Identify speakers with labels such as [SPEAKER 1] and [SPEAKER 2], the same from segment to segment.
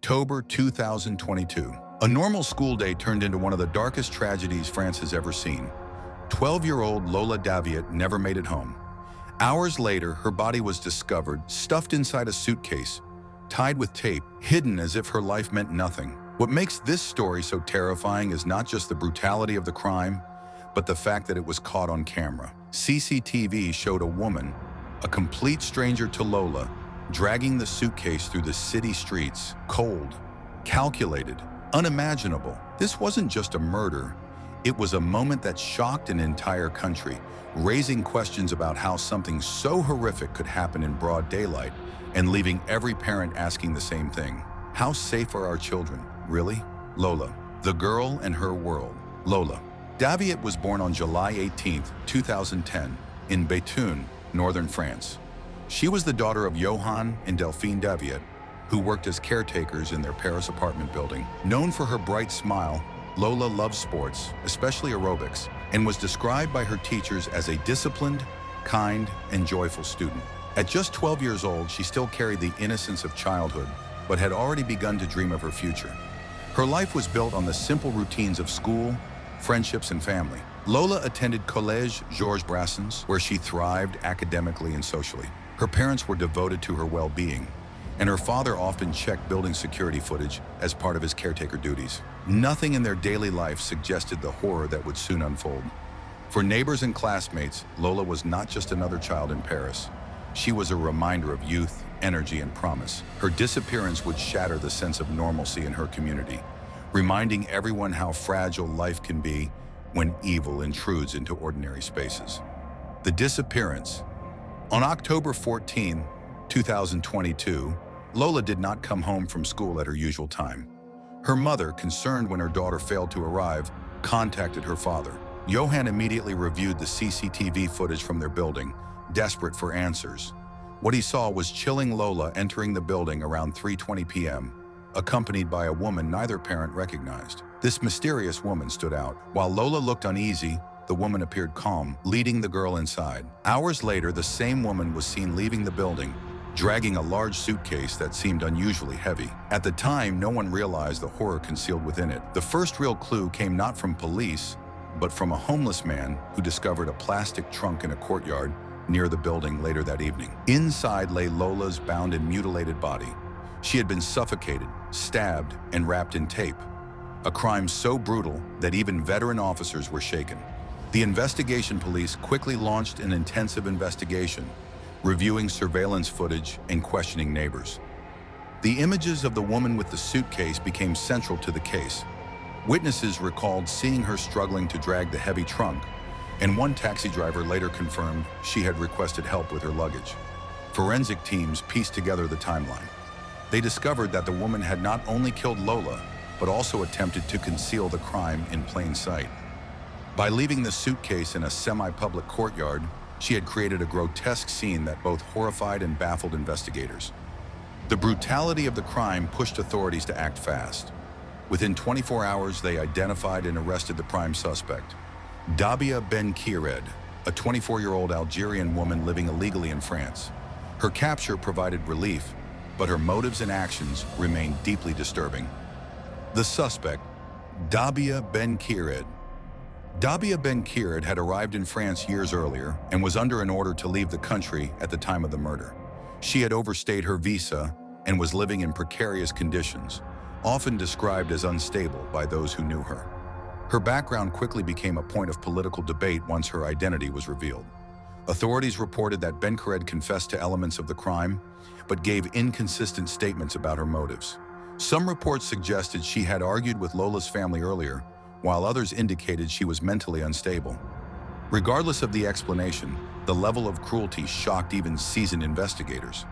[SPEAKER 1] October 2022. A normal school day turned into one of the darkest tragedies France has ever seen. 12-year-old Lola Daviet never made it home. Hours later, her body was discovered, stuffed inside a suitcase, tied with tape, hidden as if her life meant nothing. What makes this story so terrifying is not just the brutality of the crime, but the fact that it was caught on camera. CCTV showed a woman, a complete stranger to Lola, dragging the suitcase through the city streets, cold, calculated, unimaginable. This wasn't just a murder. It was a moment that shocked an entire country, raising questions about how something so horrific could happen in broad daylight and leaving every parent asking the same thing. How safe are our children, really? Lola, the girl and her world. Lola Daviet was born on July 18, 2010, in Béthune, northern France. She was the daughter of Johann and Delphine Daviet, who worked as caretakers in their Paris apartment building. Known for her bright smile, Lola loved sports, especially aerobics, and was described by her teachers as a disciplined, kind, and joyful student. At just 12 years old, she still carried the innocence of childhood, but had already begun to dream of her future. Her life was built on the simple routines of school, friendships, and family. Lola attended Collège Georges Brassens, where she thrived academically and socially. Her parents were devoted to her well-being, and her father often checked building security footage as part of his caretaker duties. Nothing in their daily life suggested the horror that would soon unfold. For neighbors and classmates, Lola was not just another child in Paris. She was a reminder of youth, energy, and promise. Her disappearance would shatter the sense of normalcy in her community, reminding everyone how fragile life can be when evil intrudes into ordinary spaces. The disappearance. On October 14, 2022, Lola did not come home from school at her usual time. Her mother, concerned when her daughter failed to arrive, contacted her father. Johann immediately reviewed the CCTV footage from their building, desperate for answers. What he saw was chilling Lola entering the building around 3:20 p.m., accompanied by a woman neither parent recognized. This mysterious woman stood out. While Lola looked uneasy, the woman appeared calm, leading the girl inside. Hours later, the same woman was seen leaving the building, dragging a large suitcase that seemed unusually heavy. At the time, no one realized the horror concealed within it. The first real clue came not from police, but from a homeless man who discovered a plastic trunk in a courtyard near the building later that evening. Inside lay Lola's bound and mutilated body. She had been suffocated, stabbed, and wrapped in tape. A crime so brutal that even veteran officers were shaken. The investigation police quickly launched an intensive investigation, reviewing surveillance footage and questioning neighbors. The images of the woman with the suitcase became central to the case. Witnesses recalled seeing her struggling to drag the heavy trunk, and one taxi driver later confirmed she had requested help with her luggage. Forensic teams pieced together the timeline. They discovered that the woman had not only killed Lola, but also attempted to conceal the crime in plain sight. By leaving the suitcase in a semi-public courtyard, she had created a grotesque scene that both horrified and baffled investigators. The brutality of the crime pushed authorities to act fast. Within 24 hours, they identified and arrested the prime suspect, Dabia Ben Kired, a 24-year-old Algerian woman living illegally in France. Her capture provided relief, but her motives and actions remained deeply disturbing. The suspect, Dabia Ben Kired. Dabia Ben Kired had arrived in France years earlier and was under an order to leave the country at the time of the murder. She had overstayed her visa and was living in precarious conditions, often described as unstable by those who knew her. Her background quickly became a point of political debate once her identity was revealed. Authorities reported that Ben Kired confessed to elements of the crime, but gave inconsistent statements about her motives. Some reports suggested she had argued with Lola's family earlier, while others indicated she was mentally unstable. Regardless of the explanation, the level of cruelty shocked even seasoned investigators.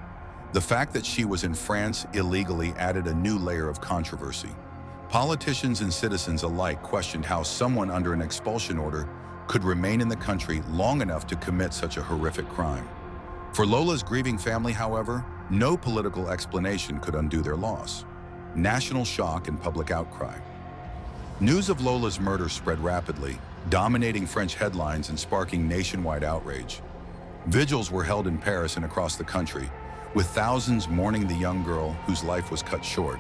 [SPEAKER 1] The fact that she was in France illegally added a new layer of controversy. Politicians and citizens alike questioned how someone under an expulsion order could remain in the country long enough to commit such a horrific crime. For Lola's grieving family, however, no political explanation could undo their loss. National shock and public outcry. News of Lola's murder spread rapidly, dominating French headlines and sparking nationwide outrage. Vigils were held in Paris and across the country, with thousands mourning the young girl whose life was cut short.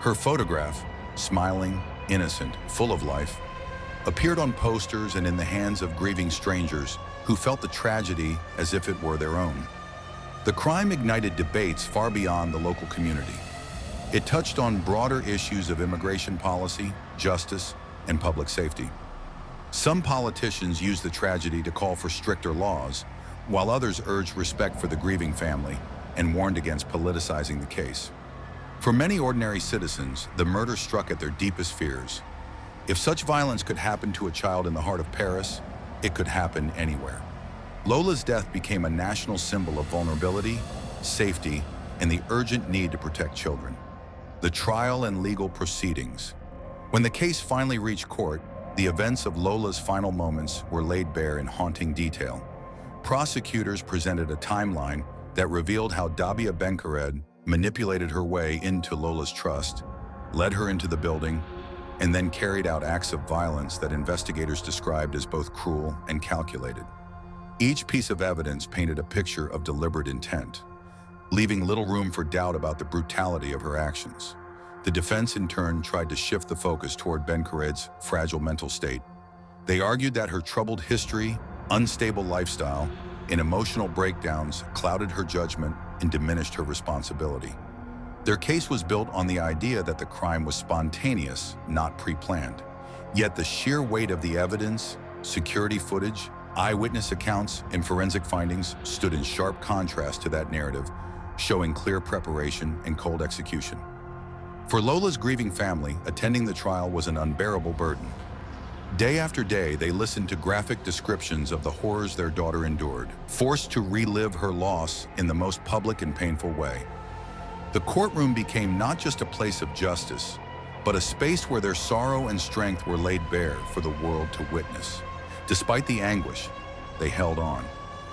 [SPEAKER 1] Her photograph, smiling, innocent, full of life, appeared on posters and in the hands of grieving strangers who felt the tragedy as if it were their own. The crime ignited debates far beyond the local community. It touched on broader issues of immigration policy, justice, and public safety. Some politicians used the tragedy to call for stricter laws, while others urged respect for the grieving family and warned against politicizing the case. For many ordinary citizens, the murder struck at their deepest fears. If such violence could happen to a child in the heart of Paris, it could happen anywhere. Lola's death became a national symbol of vulnerability, safety, and the urgent need to protect children. The trial and legal proceedings. When the case finally reached court, the events of Lola's final moments were laid bare in haunting detail. Prosecutors presented a timeline that revealed how Dabia Benkared manipulated her way into Lola's trust, led her into the building, and then carried out acts of violence that investigators described as both cruel and calculated. Each piece of evidence painted a picture of deliberate intent, leaving little room for doubt about the brutality of her actions. The defense, in turn, tried to shift the focus toward Benkared's fragile mental state. They argued that her troubled history, unstable lifestyle, and emotional breakdowns clouded her judgment and diminished her responsibility. Their case was built on the idea that the crime was spontaneous, not pre-planned. Yet the sheer weight of the evidence, security footage, eyewitness accounts, and forensic findings stood in sharp contrast to that narrative, showing clear preparation and cold execution. For Lola's grieving family, attending the trial was an unbearable burden. Day after day, they listened to graphic descriptions of the horrors their daughter endured, forced to relive her loss in the most public and painful way. The courtroom became not just a place of justice, but a space where their sorrow and strength were laid bare for the world to witness. Despite the anguish, they held on,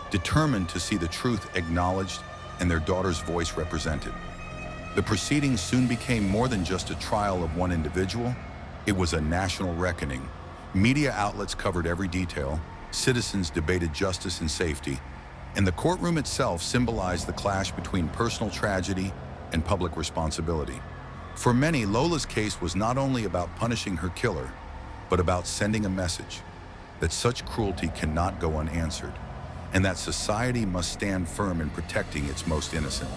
[SPEAKER 1] determined to see the truth acknowledged and their daughter's voice represented. The proceedings soon became more than just a trial of one individual. It was a national reckoning. Media outlets covered every detail, citizens debated justice and safety, and the courtroom itself symbolized the clash between personal tragedy and public responsibility. For many, Lola's case was not only about punishing her killer, but about sending a message that such cruelty cannot go unanswered, and that society must stand firm in protecting its most innocent.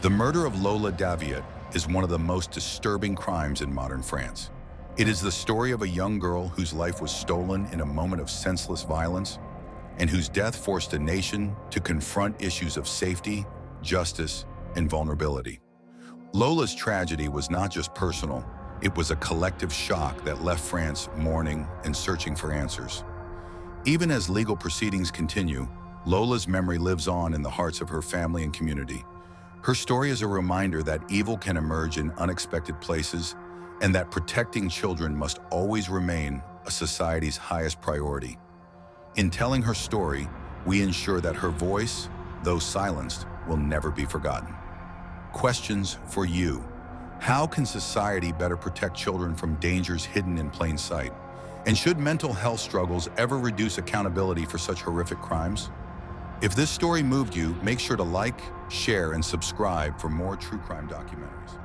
[SPEAKER 1] The murder of Lola Daviet is one of the most disturbing crimes in modern France. It is the story of a young girl whose life was stolen in a moment of senseless violence, and whose death forced a nation to confront issues of safety, justice, and vulnerability. Lola's tragedy was not just personal, it was a collective shock that left France mourning and searching for answers. Even as legal proceedings continue, Lola's memory lives on in the hearts of her family and community. Her story is a reminder that evil can emerge in unexpected places, and that protecting children must always remain a society's highest priority. In telling her story, we ensure that her voice, though silenced, will never be forgotten. Questions for you. How can society better protect children from dangers hidden in plain sight? And should mental health struggles ever reduce accountability for such horrific crimes? If this story moved you, make sure to like, share, and subscribe for more true crime documentaries.